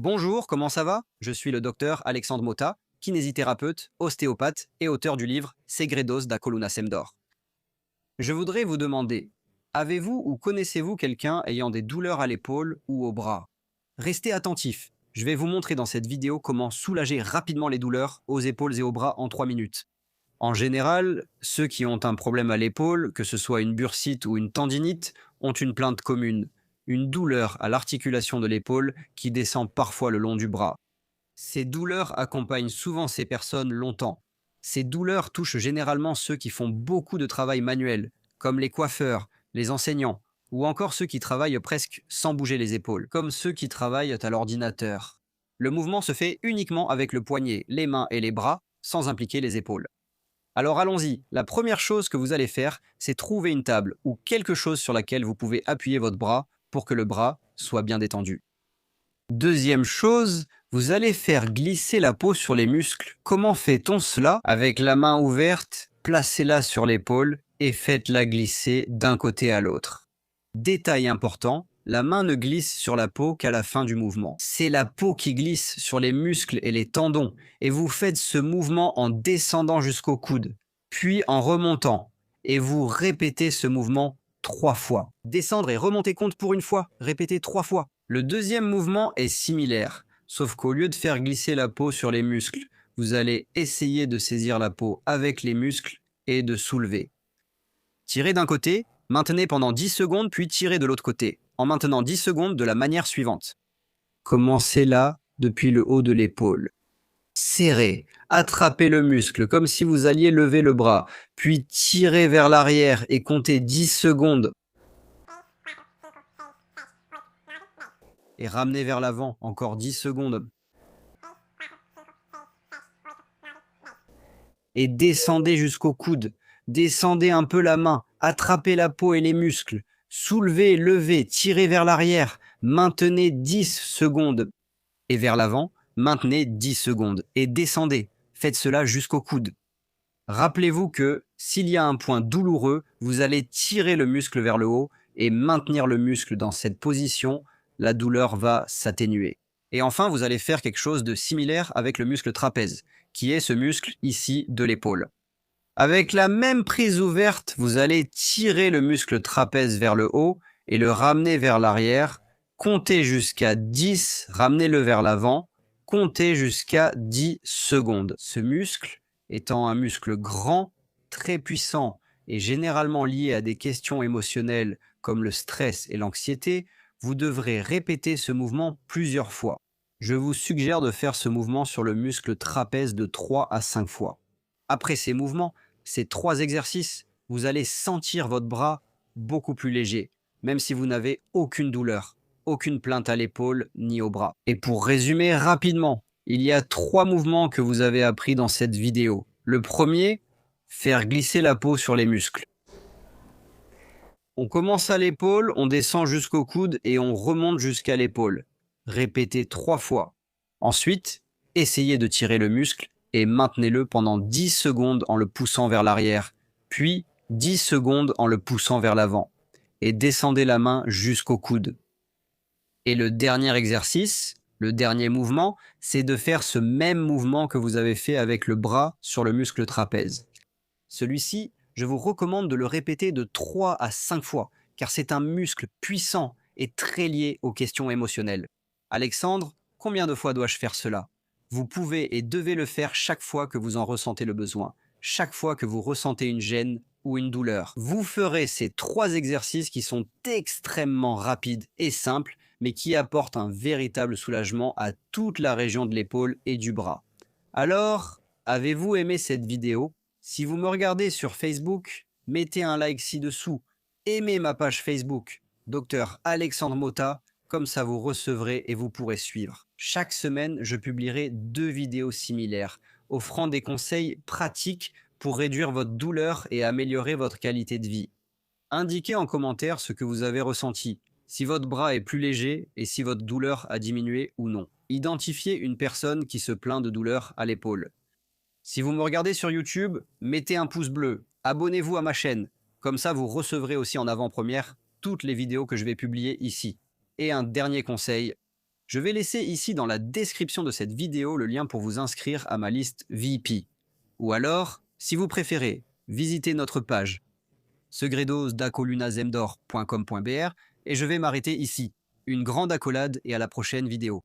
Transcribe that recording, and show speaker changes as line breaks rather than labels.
Bonjour, comment ça va? Je suis le docteur Alexandre Mota, kinésithérapeute, ostéopathe et auteur du livre Segredos da Coluna Semdor. Je voudrais vous demander, avez-vous ou connaissez-vous quelqu'un ayant des douleurs à l'épaule ou au bras? Restez attentifs, je vais vous montrer dans cette vidéo comment soulager rapidement les douleurs aux épaules et aux bras en 3 minutes. En général, ceux qui ont un problème à l'épaule, que ce soit une bursite ou une tendinite, ont une plainte commune, une douleur à l'articulation de l'épaule qui descend parfois le long du bras. Ces douleurs accompagnent souvent ces personnes longtemps. Ces douleurs touchent généralement ceux qui font beaucoup de travail manuel, comme les coiffeurs, les enseignants, ou encore ceux qui travaillent presque sans bouger les épaules, comme ceux qui travaillent à l'ordinateur. Le mouvement se fait uniquement avec le poignet, les mains et les bras, sans impliquer les épaules. Alors allons-y, la première chose que vous allez faire, c'est trouver une table ou quelque chose sur laquelle vous pouvez appuyer votre bras pour que le bras soit bien détendu. Deuxième chose, vous allez faire glisser la peau sur les muscles. Comment fait-on cela? Avec la main ouverte, placez-la sur l'épaule et faites-la glisser d'un côté à l'autre. Détail important, la main ne glisse sur la peau qu'à la fin du mouvement. C'est la peau qui glisse sur les muscles et les tendons et vous faites ce mouvement en descendant jusqu'au coude, puis en remontant et vous répétez ce mouvement 3 fois. Descendre et remonter compte pour une fois, répétez 3 fois. Le deuxième mouvement est similaire, sauf qu'au lieu de faire glisser la peau sur les muscles, vous allez essayer de saisir la peau avec les muscles et de soulever. Tirez d'un côté, maintenez pendant 10 secondes, puis tirez de l'autre côté, en maintenant 10 secondes de la manière suivante. Commencez là, depuis le haut de l'épaule. Serrez, attrapez le muscle comme si vous alliez lever le bras, puis tirez vers l'arrière et comptez 10 secondes. Et ramenez vers l'avant, encore 10 secondes. Et descendez jusqu'au coude. Descendez un peu la main, attrapez la peau et les muscles. Soulevez, levez, tirez vers l'arrière. Maintenez 10 secondes. Et vers l'avant, maintenez 10 secondes. Et descendez. Faites cela jusqu'au coude. Rappelez-vous que s'il y a un point douloureux, vous allez tirer le muscle vers le haut et maintenir le muscle dans cette position. La douleur va s'atténuer. Et enfin, vous allez faire quelque chose de similaire avec le muscle trapèze, qui est ce muscle ici de l'épaule. Avec la même prise ouverte, vous allez tirer le muscle trapèze vers le haut et le ramener vers l'arrière. Comptez jusqu'à 10, ramenez-le vers l'avant. Comptez jusqu'à 10 secondes. Ce muscle, étant un muscle grand, très puissant et généralement lié à des questions émotionnelles comme le stress et l'anxiété, vous devrez répéter ce mouvement plusieurs fois. Je vous suggère de faire ce mouvement sur le muscle trapèze de 3 à 5 fois. Après ces mouvements, ces 3 exercices, vous allez sentir votre bras beaucoup plus léger, même si vous n'avez aucune douleur, aucune plainte à l'épaule ni au bras. Et pour résumer rapidement, il y a 3 mouvements que vous avez appris dans cette vidéo. Le premier, faire glisser la peau sur les muscles. On commence à l'épaule, on descend jusqu'au coude et on remonte jusqu'à l'épaule. Répétez 3 fois. Ensuite, essayez de tirer le muscle et maintenez-le pendant 10 secondes en le poussant vers l'arrière, puis 10 secondes en le poussant vers l'avant. Et descendez la main jusqu'au coude. Et le dernier exercice, le dernier mouvement, c'est de faire ce même mouvement que vous avez fait avec le bras sur le muscle trapèze. Celui-ci, je vous recommande de le répéter de 3 à 5 fois, car c'est un muscle puissant et très lié aux questions émotionnelles. Alexandre, combien de fois dois-je faire cela? Vous pouvez et devez le faire chaque fois que vous en ressentez le besoin, chaque fois que vous ressentez une gêne ou une douleur. Vous ferez ces 3 exercices qui sont extrêmement rapides et simples, mais qui apportent un véritable soulagement à toute la région de l'épaule et du bras. Alors, avez-vous aimé cette vidéo? Si vous me regardez sur Facebook, mettez un like ci-dessous. Aimez ma page Facebook, Dr Alexandre Mota, comme ça vous recevrez et vous pourrez suivre. Chaque semaine, je publierai 2 vidéos similaires, offrant des conseils pratiques pour réduire votre douleur et améliorer votre qualité de vie. Indiquez en commentaire ce que vous avez ressenti, si votre bras est plus léger et si votre douleur a diminué ou non. Identifiez une personne qui se plaint de douleur à l'épaule. Si vous me regardez sur YouTube, mettez un pouce bleu, abonnez-vous à ma chaîne, comme ça vous recevrez aussi en avant-première toutes les vidéos que je vais publier ici. Et un dernier conseil, Je vais laisser ici dans la description de cette vidéo le lien pour vous inscrire à ma liste VIP. Ou alors, si vous préférez, visitez notre page segredosdacolunazemdor.com.br et je vais m'arrêter ici. Une grande accolade et à la prochaine vidéo.